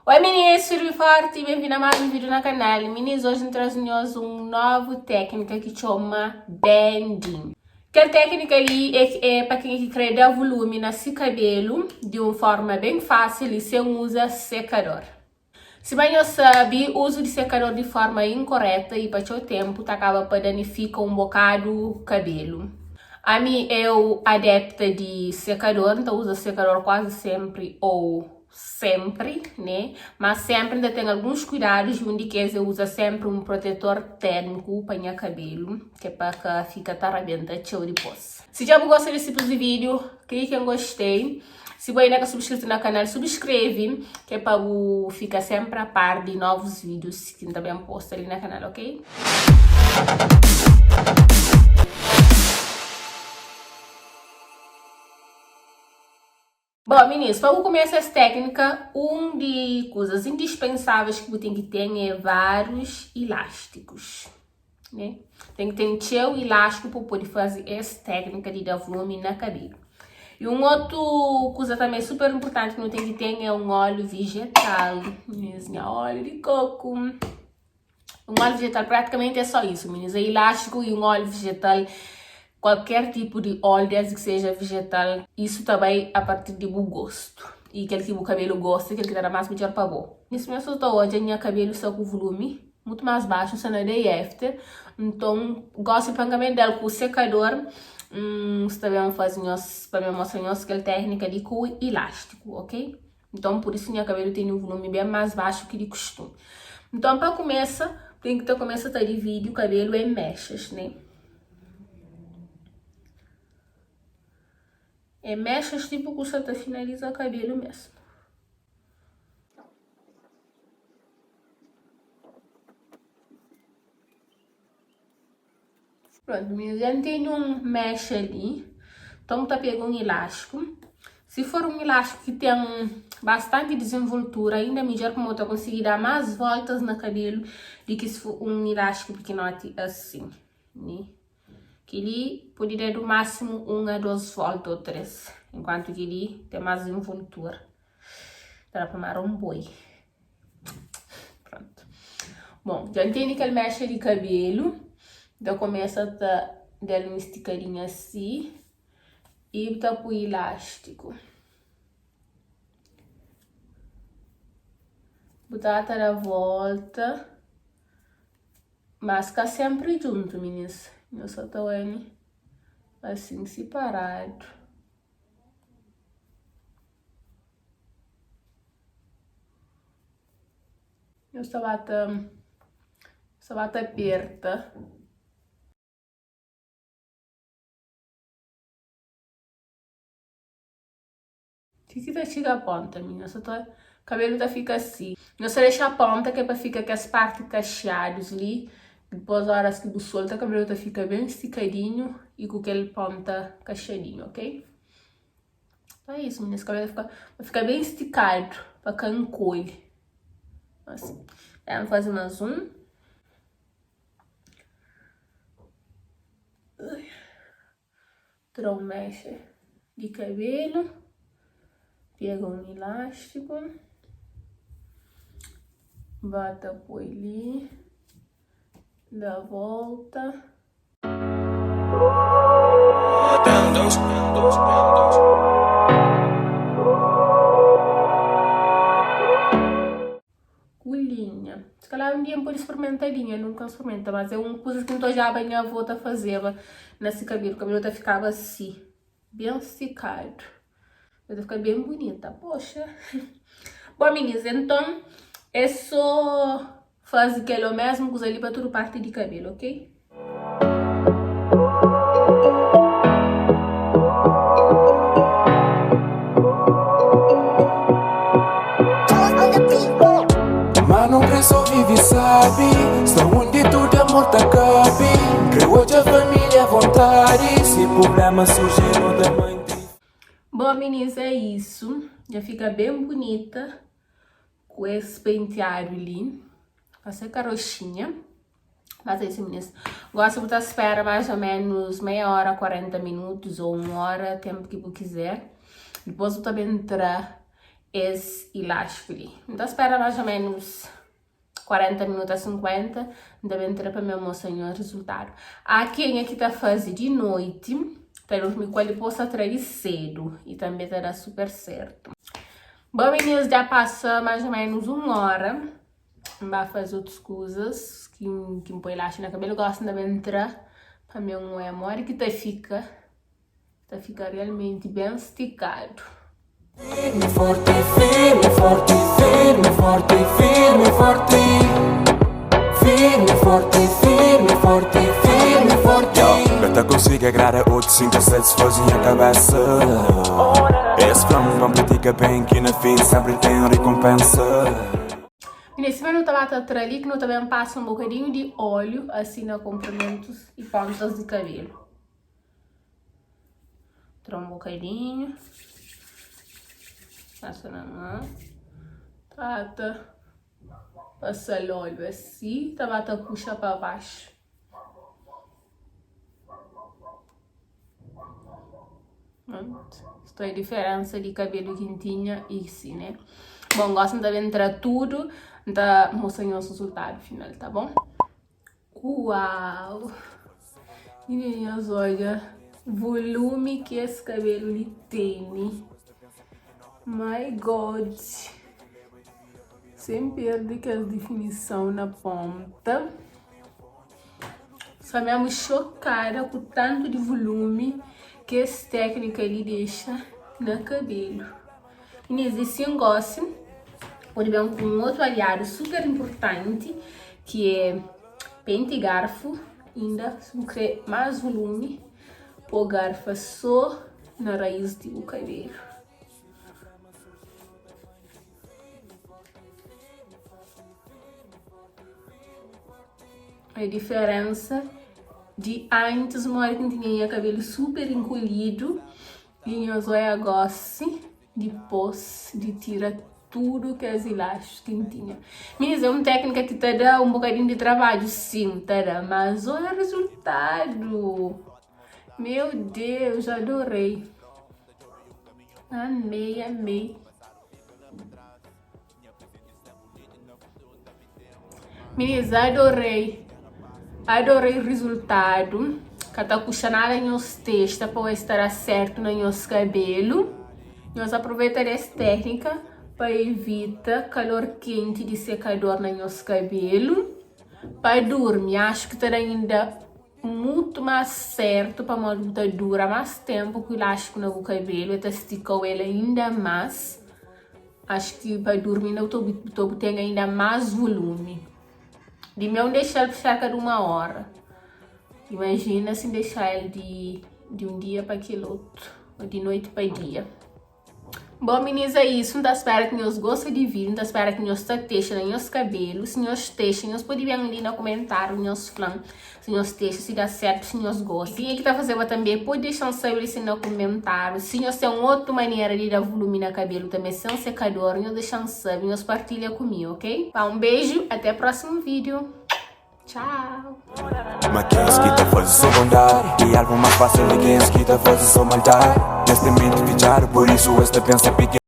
Oi meninas, firme e forte, bem-vindo a mais um vídeo no canal. Meninas, hoje trazemos uma nova técnica que chama bending. Que técnica ali é para quem quer dar volume no seu cabelo de uma forma bem fácil e sem usar secador. Se bem eu sabe, o uso de secador de forma incorreta e para o tempo acaba para danificar um bocado o cabelo. A mim, eu adepta de secador, então uso secador quase sempre ou sempre, né? Mas sempre ainda tenho alguns cuidados, onde que eu uso sempre um protetor térmico para o cabelo, que é para que fica tarabenta show depois. Se já gostou desse tipo de vídeo, clique em gostei. Se você ainda não é inscrito no canal, subscreve, que é para ficar sempre a par de novos vídeos que também posto ali no canal, ok? Bom, meninas, para começar essa técnica, de coisas indispensáveis que você tem que ter é vários elásticos, né? Tem que ter um teu elástico para poder fazer essa técnica de dar volume na cabelo. E uma outra coisa também super importante que não tem que ter é um óleo vegetal, meninas, óleo de coco. Um óleo vegetal praticamente é só isso, meninas, é elástico e um óleo vegetal. Qualquer tipo de óleo, desde que seja vegetal, isso também a partir do bom gosto. E aquele que o cabelo gosta, aquele que dá mais melhor para bom. Nesse momento hoje, minha cabelo está com volume muito mais baixo, se não é after. Então, gosto de pagamento dela com o secador. Também fazemos para mostrar aquela técnica de com elástico, ok? Então, por isso minha cabelo tem um volume bem mais baixo que de costume. Então, para começar, tem que começar a dividir o cabelo em mechas, né? É mechas tipo que você finaliza o cabelo mesmo. Pronto, meninas, já tem um mecha ali. Então, tá pegando um elástico. Se for um elástico que tem bastante desenvoltura, ainda melhor para eu conseguir dar mais voltas no cabelo do que se for um elástico pequenote assim, né? Que ele pode dar no máximo 1 a 2 voltas ou 3, enquanto que ele tem mais desenvoltura. Dá para amar um boi. Pronto. Bom, já entende que ele mexe de cabelo. Então começa a dar uma esticadinha assim. E tá pro elástico. Botar a volta. Mas ficar sempre junto, meninas. Eu só tô assim, separado. Eu só bata aperta. Se vai chegar a ponta, menina, só tô... O cabelo tá fica assim. Não só deixar a ponta, que é pra ficar com as partes cacheadas ali. Depois, a hora que do sol, o cabelo tá fica bem esticadinho e com aquele ponta cacheadinho, ok? Então é isso, meninas, o cabelo vai ficar bem esticado, pra que não encolhe. Assim. Vamos fazer mais um. Tirar um mecha de cabelo. Pega um elástico. Bata por ali. Dá a volta. Colinha. Se calhar um dia pode experimentar linha, nunca experimenta, mas é uma coisa que eu já bem a avó tá fazendo nesse cabelo. O cabelo tá ficava assim, bem esticado. Vai ficar bem bonita, poxa. Bom, meninas, então é só fazer aquilo mesmo que usa ali para toda parte de cabelo, ok? Mas não só vive sabe, só onde tudo amor tá cabe. Criou a família à vontade, se problema surgiram da mãe. Bom, meninas, é isso. Já fica bem bonita com esse penteado ali. Passei carochinha. Mas é isso, meninas. Gosto de botar espera mais ou menos meia hora, 40 minutos ou 1 hora, tempo que você quiser. Depois eu também entrar esse elástico ali. Então espera mais ou menos 40 minutos a 50, ainda entrar para meu almoço o resultado. Há quem aqui tá fazendo de noite, para dormir com ele possa trair cedo e também dará super certo. Bom, meninas, já passa mais ou menos 1 hora. Vai fazer outras coisas que me põe elástico na cabelo. Gosto de entrar para mim é amor que fica realmente bem esticado. Firme, forte, firme, forte, firme, forte, firme, forte. Firme, forte, firme, forte, firme, forte. Até consigo agradar outros, sinto satisfação a cabeça. Esse plano pratica bem que na fim sempre tem recompensa. Nesse momento eu estava atrás ali que eu também passo um bocadinho de óleo assim nos comprimentos e pontas de cabelo. Tira um bocadinho. Passa na mão. Trata. Passa o óleo assim. Tabata puxa para baixo. Isto é a diferença de cabelo quentinha e assim, né? Bom, gosto de entrar tudo. Então, mostrando o resultado final, tá bom? Uau! Meninas, olha o volume que esse cabelo lhe tem. My God! Sem perder que a definição na ponta. Só mesmo chocada com o tanto de volume que essa técnica ele deixa no cabelo. Meninas, e se gostam, pode ver um outro aliado super importante, que é pente e garfo. Ainda, se não quer mais volume, pôr garfo só na raiz do cabelo. A diferença de antes, uma hora que tinha cabelo super encolhido, e agora gosto depois de tirar tudo que as elásticos que tinha. Mas é uma técnica que te dá um bocadinho de trabalho, sim, te dá, mas olha o resultado. Meu Deus, adorei. Amei, amei. Meninas, adorei. Adorei o resultado. Que tá puxando nada em os testes para estar certo no nosso cabelo. Nós aproveitamos essa técnica para evitar calor quente de secador no nosso cabelo. Para dormir, acho que terá ainda muito mais certo para uma luta dura mais tempo que o elástico no cabelo. Até esticou ele ainda mais. Acho que para dormir eu estou tendo ainda mais volume. De mim deixar ele por cerca de 1 hora. Imagina se deixar ele de um dia para aquele outro, ou de noite para dia. Bom, meninas, é isso. Então, espero que vocês gostem de vídeo. Então, espero que vocês testem nos cabelos. Se vocês testem, vocês podem ver ali no comentário, nos falando se vocês testam, se dá certo, se vocês gostam. E quem que tá fazendo também, pode deixar saber isso no comentário. Se vocês têm outra maneira de dar volume no cabelo também, sem secador, vocês deixam saber, vocês partilham comigo, ok? Um beijo, até o próximo vídeo. Tchau! Ma quem esquita faz sua bondade E algo mais fácil de quem esquita faz sua maldade Neste mente vigiar, por isso esta pensa pequena